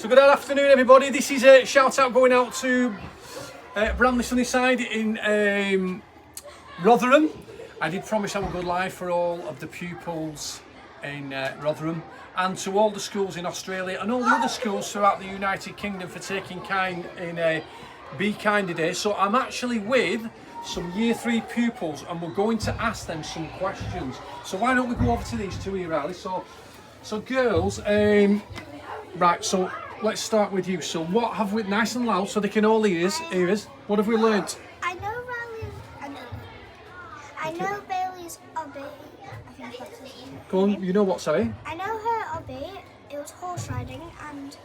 So good afternoon everybody, this is a shout out going out to Bramley Sunnyside in Rotherham. I did promise I would go live for all of the pupils in Rotherham and to all the schools in Australia and all the other schools throughout the United Kingdom for taking kind in a Be Kinder Day. So I'm actually with some year 3 pupils and we're going to ask them some questions. So why don't we go over to these two here, Riley? So girls, right, so let's start with you. So what have we, nice and loud so they can all hear us, what have we learnt? I know Riley, I know Bailey's hobby, I think that's his name. Go on, you know what, sorry? I know her hobby, it was horse riding, and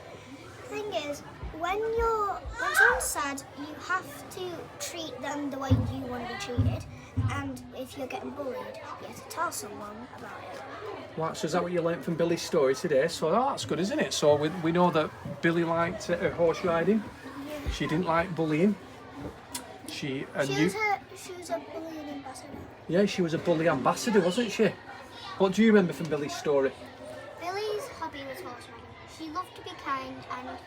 the thing is, when someone's sad, you have to treat them the way you want to be treated, and if you're getting bullied, you have to tell someone about it. Right, so is that what you learnt from Billy's story today? So that's good, isn't it? So we know that Billy liked horse riding. Yeah. She didn't like bullying. She was a bullying ambassador. Yeah, she was a bully ambassador, wasn't she? What do you remember from Billy's story? Billy's hobby was horse riding. She loved to be kind and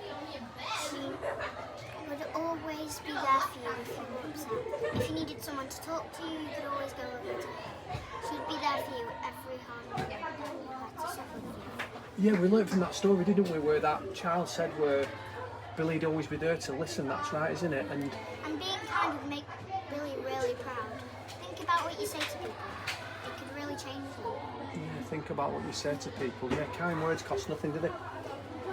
she would always be there for you if you were upset. If you needed someone to talk to, you could always go over to her. She'd be there for you every harm that you had to suffer with you. Yeah, we learnt from that story, didn't we, where that child said where Billy'd always be there to listen. That's right, isn't it? And being kind would make Billy really proud. Think about what you say to people. It could really change them. yeah, think about what you say to people. Yeah, kind words cost nothing, do they?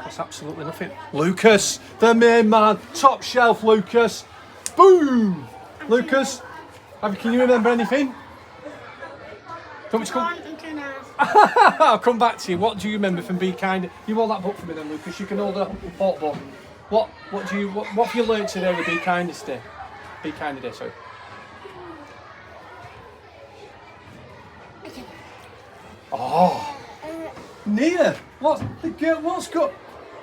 Cost absolutely nothing. Lucas, the main man, top shelf Lucas. Boom! Lucas, can you remember anything? Do you want me to come? I'll come back to you. What do you remember from Be Kind? You hold that book for me then, Lucas. You can hold the hot book. What have you learnt today with Be Kinder Day? Be Kinder Day, sorry. Oh, Nia, what's got?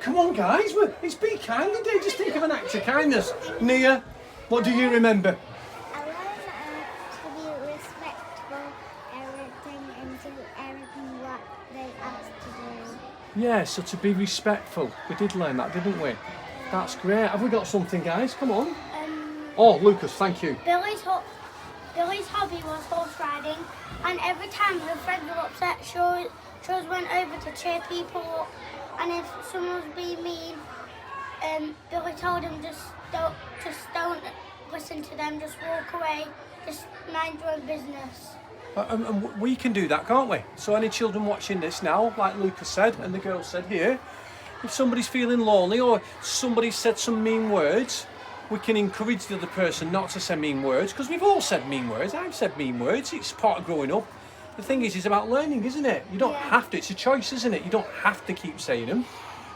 Come on, guys, it's Be Kinder Day. Just think of an act of kindness. Nia, what do you remember? I learned to be respectful, everything, and do everything what they asked to do. Yeah, so to be respectful. We did learn that, didn't we? That's great. Have we got something, guys? Come on. Oh, Lucas, thank you. Billy's hobby was horse riding, and every time her friends were upset, she always went over to cheer people up. And if someone was being mean, Billy told him just don't listen to them, just walk away, just mind your own business. And we can do that, can't we? So any children watching this now, like Lucas said and the girl said here, if somebody's feeling lonely or somebody said some mean words, we can encourage the other person not to say mean words, because we've all said mean words. I've said mean words. It's part of growing up. The thing is, it's about learning, isn't it? You don't have to. It's a choice, isn't it? You don't have to keep saying them.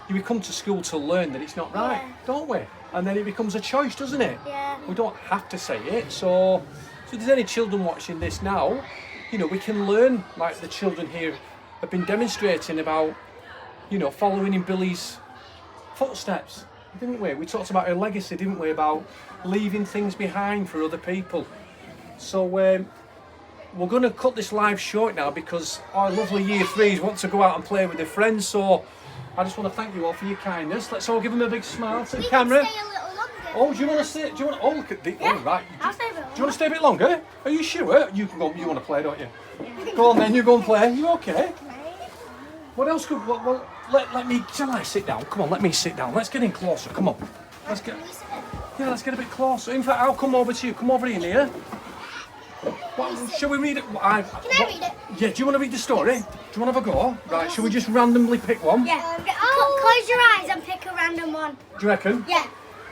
We come to school to learn that it's not right, don't we? And then it becomes a choice, doesn't it? Yeah. We don't have to say it. So if there's any children watching this now, you know, we can learn, like the children here have been demonstrating about, you know, following in Billy's footsteps, didn't we? We talked about her legacy, didn't we? About leaving things behind for other people. So we're going to cut this live short now because our lovely year 3s want to go out and play with their friends. So I just want to thank you all for your kindness. Let's all give them a big smile to the camera. Stay a little longer. Oh, do you want to stay? Do you want? Oh, look at the. Yeah, oh, right. I'll stay a bit longer. Do you want to stay a bit longer? Are you sure? You can go. You want to play, don't you? Yeah. Go on then. You go and play. You okay? What else could? Well, let me. Shall I sit down? Come on. Let me sit down. Let's get in closer. Come on. Let's get. Yeah, let's get a bit closer. In fact, I'll come over to you. Come over here, Nia. Shall we read it? Can I read it? Yeah, do you want to read the story? Do you want to have a go? Right, shall we just randomly pick one? Yeah. Close your eyes and pick a random one. Do you reckon? Yeah.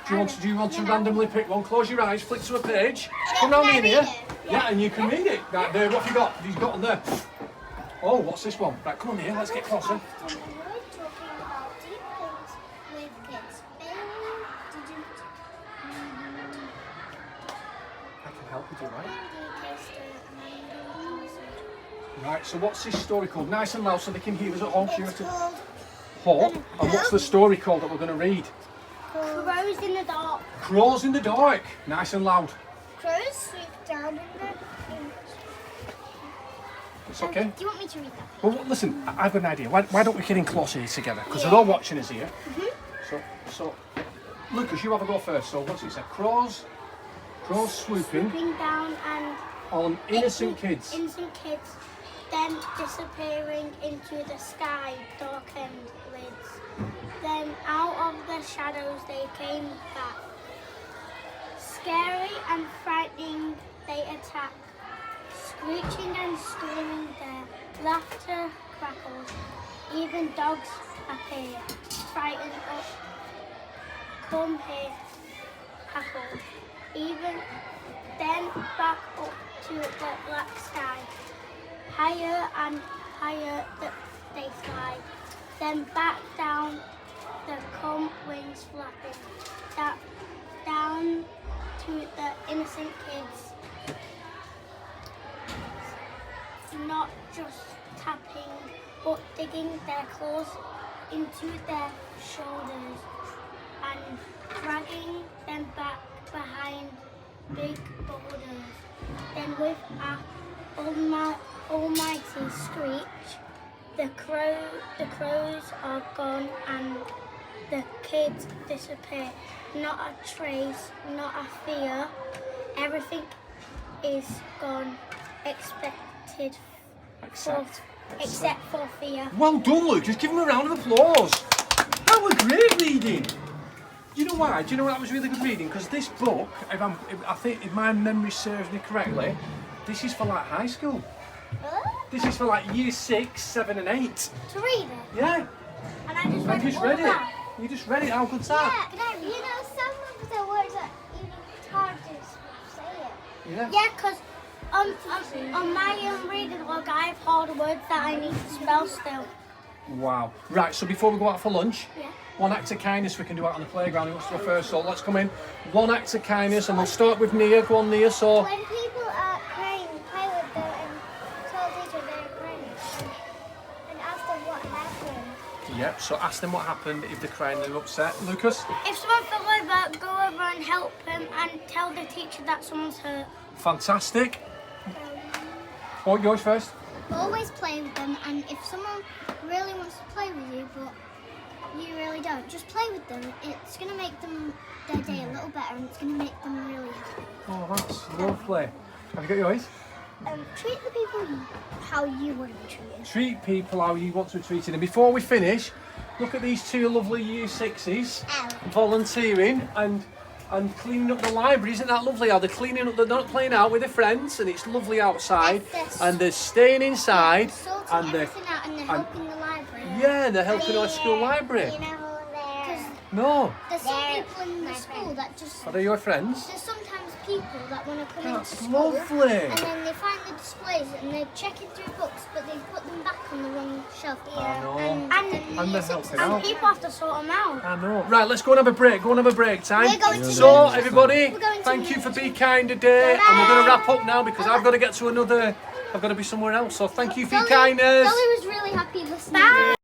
Do you want to randomly pick one? Close your eyes, flick to a page. Come round in here. Yeah, and you can read it. Right, there, what have you got? You've got on there. Oh, what's this one? Right, come on here, let's get closer. I can help you, right? Right, so what's this story called? Nice and loud so they can hear us at home. It's called Home. And what's the story called that we're going to read? Crows in the Dark. Crows in the Dark. Nice and loud. Crows sleep down in the... It's okay. Do you want me to read that? Well, listen, I've got an idea. Why don't we get in closer here together? Because they're all watching us here. So, Lucas, you have a go first. So, what's it say? Crows swooping Down and on innocent kids. Innocent kids, then disappearing into the sky, darkened lids. Then out of the shadows they came back. Scary and frightening they attack. Screeching and screaming their laughter crackles. Even dogs appear, frightened up. Come here, cackled. Even then back up to the black sky. Higher and higher they fly. Then back down the calm wings flapping. Down to the innocent kids. Not just tapping, but digging their claws into their shoulders and dragging them back behind big boulders. Then with an almighty screech, the crows are gone and the kids disappear. Not a trace, not a fear. Everything is gone, except for fear. Well done, Lucas. Give him a round of applause. That was great reading. Do you know why? Do you know that was really good reading? Because this book, I think if my memory serves me correctly, this is for like high school. This is for like year 6, 7 and 8. To read it? Yeah. And I just read it. You just read it. How good's that? Yeah, you know, some of the words are even hard to say it. Yeah. Yeah, because on my reading log, I have hard words that I need to spell still. Wow. Right, so before we go out for lunch, Yeah. one act of kindness we can do out on the playground. Who wants to go first? So let's come in. One act of kindness, and we'll start with Nia. Go on, Nia. So. When people are crying, play with them and tell teacher they're crying and ask them what happened. Yep, so ask them what happened if they're crying and they're upset. Lucas? If someone fell over, go over and help them and tell the teacher that someone's hurt. Fantastic. Oh, yours first. Always play with them, and if someone really wants to play with you, but you really don't, just play with them. It's going to make their day a little better, and it's going to make them really happy. Oh, that's lovely. Have you got yours? Treat the people how you want to be treated. Treat people how you want to be treated. And before we finish, look at these two lovely year 6s volunteering and cleaning up the library. Isn't that lovely how they're cleaning up? They're not playing out with their friends and it's lovely outside and they're staying inside Sorting everything out, and they're helping the library. Yeah, they're helping our school library. You know, No. there's some people in the school that just... Are they your friends? There's sometimes people that want to come That's into school lovely. and then they find the displays and they're checking through books, but they put them back on the wrong shelf. I know. And they're helping And out. people have to sort them out. I know. Right, let's go and have a break. Go and have a break time. We're going to So, News. everybody, We're going to thank you News. for being kind today. And we're going to wrap up now because I've got to get to another... I've got to be somewhere else. So, thank you for your kindness. Dolly was really happy listening. Bye.